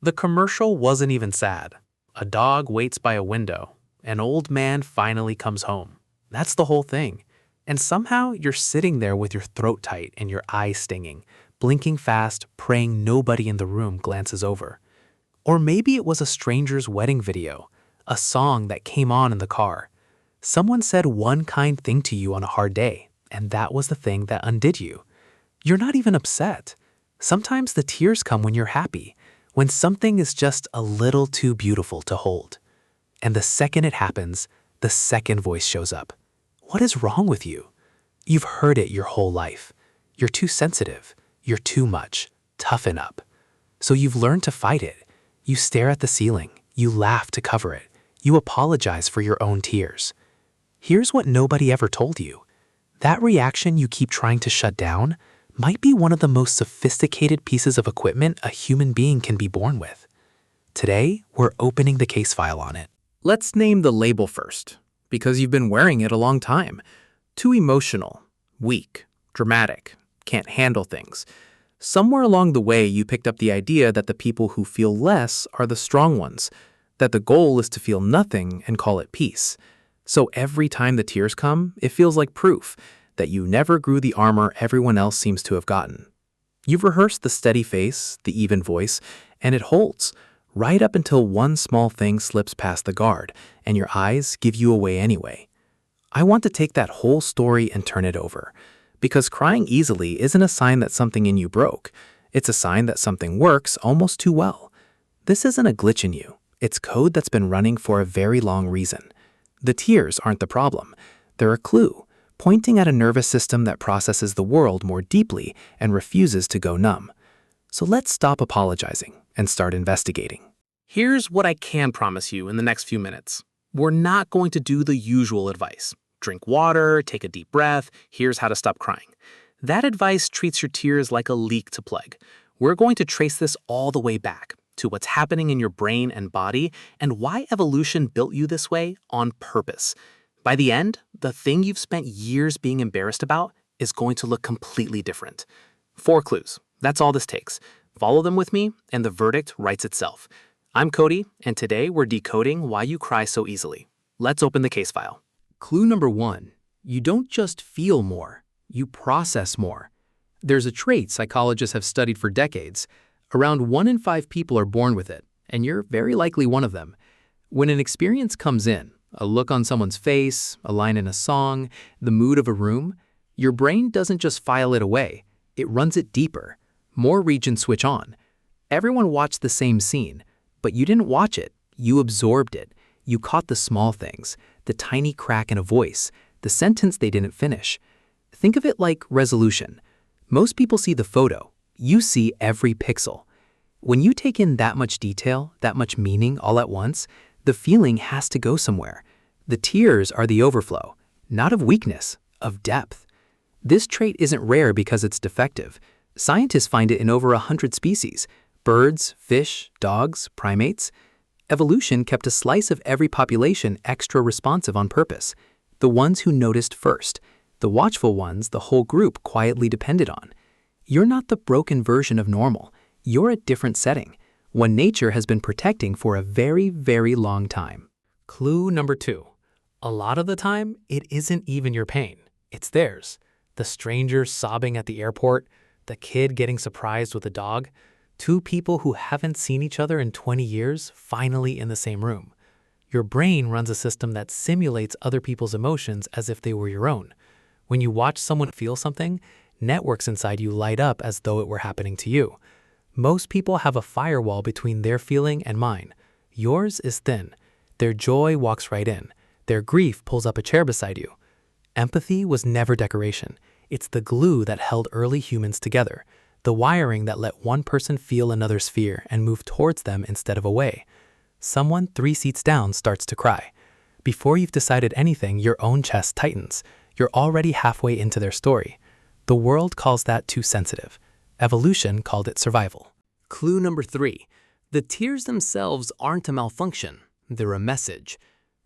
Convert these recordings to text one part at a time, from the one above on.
The commercial wasn't even sad. A dog waits by a window. An old man finally comes home. That's the whole thing. And somehow you're sitting there with your throat tight and your eyes stinging, blinking fast, praying nobody in the room glances over. Or maybe it was a stranger's wedding video, a song that came on in the car. Someone said one kind thing to you on a hard day, and that was the thing that undid you. You're not even upset. Sometimes the tears come when you're happy, when something is just a little too beautiful to hold. And the second it happens, the second voice shows up. What is wrong with you? You've heard it your whole life. You're too sensitive. You're too much. Toughen up. So you've learned to fight it. You stare at the ceiling. You laugh to cover it. You apologize for your own tears. Here's what nobody ever told you. That reaction you keep trying to shut down might be one of the most sophisticated pieces of equipment a human being can be born with. Today, we're opening the case file on it. Let's name the label first, because you've been wearing it a long time. Too emotional, weak, dramatic, can't handle things. Somewhere along the way, you picked up the idea that the people who feel less are the strong ones, that the goal is to feel nothing and call it peace. So every time the tears come, it feels like proof that you never grew the armor everyone else seems to have gotten. You've rehearsed the steady face, the even voice, and it holds, right up until one small thing slips past the guard, and your eyes give you away anyway. I want to take that whole story and turn it over, because crying easily isn't a sign that something in you broke. It's a sign that something works almost too well. This isn't a glitch in you. It's code that's been running for a very long reason. The tears aren't the problem. They're a clue, pointing at a nervous system that processes the world more deeply and refuses to go numb. So let's stop apologizing and start investigating. Here's what I can promise you in the next few minutes. We're not going to do the usual advice. Drink water, take a deep breath, here's how to stop crying. That advice treats your tears like a leak to plague. We're going to trace this all the way back to what's happening in your brain and body and why evolution built you this way on purpose. By the end, the thing you've spent years being embarrassed about is going to look completely different. 4 clues. That's all this takes. Follow them with me, and the verdict writes itself. I'm Cody, and today we're decoding why you cry so easily. Let's open the case file. Clue number 1. You don't just feel more, you process more. There's a trait psychologists have studied for decades. Around 1 in 5 people are born with it, and you're very likely one of them. When an experience comes in, a look on someone's face, a line in a song, the mood of a room, your brain doesn't just file it away, it runs it deeper. More regions switch on. Everyone watched the same scene, but you didn't watch it, you absorbed it. You caught the small things, the tiny crack in a voice, the sentence they didn't finish. Think of it like resolution. Most people see the photo, you see every pixel. When you take in that much detail, that much meaning all at once, the feeling has to go somewhere. The tears are the overflow, not of weakness, of depth. This trait isn't rare because it's defective. Scientists find it in over 100 species: birds, fish, dogs, primates. Evolution kept a slice of every population extra responsive on purpose. The ones who noticed first, the watchful ones the whole group quietly depended on. You're not the broken version of normal. You're a different setting, one nature has been protecting for a very, very long time. Clue number 2. A lot of the time, it isn't even your pain. It's theirs. The stranger sobbing at the airport, the kid getting surprised with a dog, 2 people who haven't seen each other in 20 years finally in the same room. Your brain runs a system that simulates other people's emotions as if they were your own. When you watch someone feel something, networks inside you light up as though it were happening to you. Most people have a firewall between their feeling and mine. Yours is thin. Their joy walks right in. Their grief pulls up a chair beside you. Empathy was never decoration. It's the glue that held early humans together, the wiring that let one person feel another's fear and move towards them instead of away. Someone 3 seats down starts to cry. Before you've decided anything, your own chest tightens. You're already halfway into their story. The world calls that too sensitive. Evolution called it survival. Clue number 3. The tears themselves aren't a malfunction. They're a message.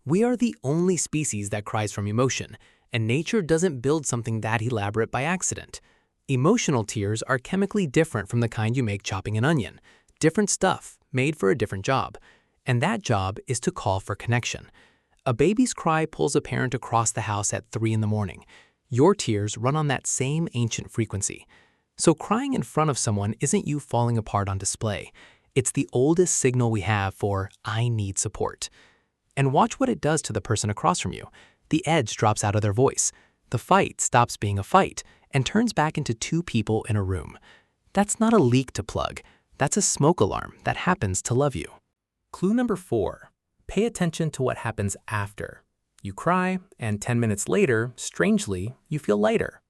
We are the only species that cries from emotion, and nature doesn't build something that elaborate by accident. Emotional tears are chemically different from the kind you make chopping an onion. Different stuff, made for a different job. And that job is to call for connection. A baby's cry pulls a parent across the house at 3 in the morning. Your tears run on that same ancient frequency. So crying in front of someone isn't you falling apart on display. It's the oldest signal we have for "I need support." And watch what it does to the person across from you. The edge drops out of their voice. The fight stops being a fight and turns back into two people in a room. That's not a leak to plug. That's a smoke alarm that happens to love you. Clue number 4. Pay attention to what happens after. You cry, and 10 minutes later, strangely, you feel lighter.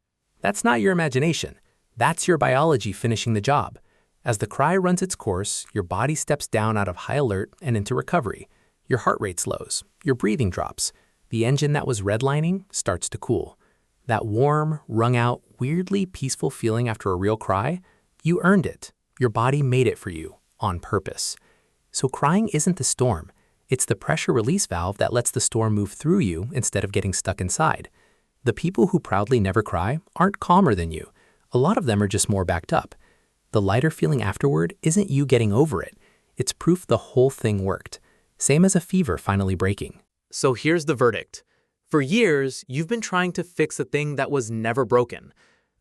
That's not your imagination. That's your biology finishing the job. As the cry runs its course, your body steps down out of high alert and into recovery. Your heart rate slows. Your breathing drops. The engine that was redlining starts to cool. That warm, wrung-out, weirdly peaceful feeling after a real cry, you earned it. Your body made it for you, on purpose. So crying isn't the storm. It's the pressure release valve that lets the storm move through you instead of getting stuck inside. The people who proudly never cry aren't calmer than you. A lot of them are just more backed up. The lighter feeling afterward isn't you getting over it. It's proof the whole thing worked. Same as a fever finally breaking. So here's the verdict. For years, you've been trying to fix a thing that was never broken.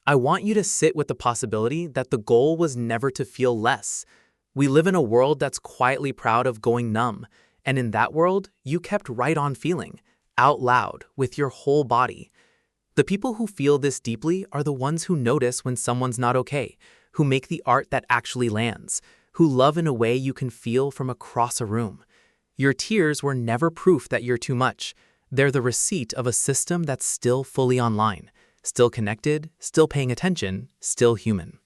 I want you to sit with the possibility that the goal was never to feel less. We live in a world that's quietly proud of going numb. And in that world, you kept right on feeling, out loud, with your whole body. The people who feel this deeply are the ones who notice when someone's not okay, who make the art that actually lands, who love in a way you can feel from across a room. Your tears were never proof that you're too much. They're the receipt of a system that's still fully online, still connected, still paying attention, still human.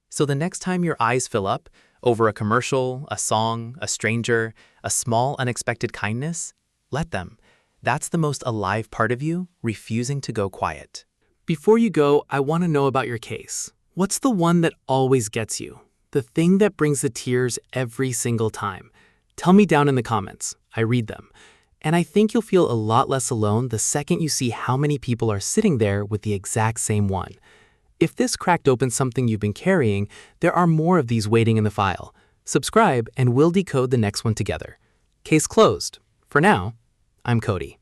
So the next time your eyes fill up, over a commercial, a song, a stranger, a small unexpected kindness, let them. That's the most alive part of you, refusing to go quiet. Before you go, I want to know about your case. What's the one that always gets you? The thing that brings the tears every single time? Tell me down in the comments. I read them. And I think you'll feel a lot less alone the second you see how many people are sitting there with the exact same one. If this cracked open something you've been carrying, there are more of these waiting in the file. Subscribe and we'll decode the next one together. Case closed. For now, I'm Cody.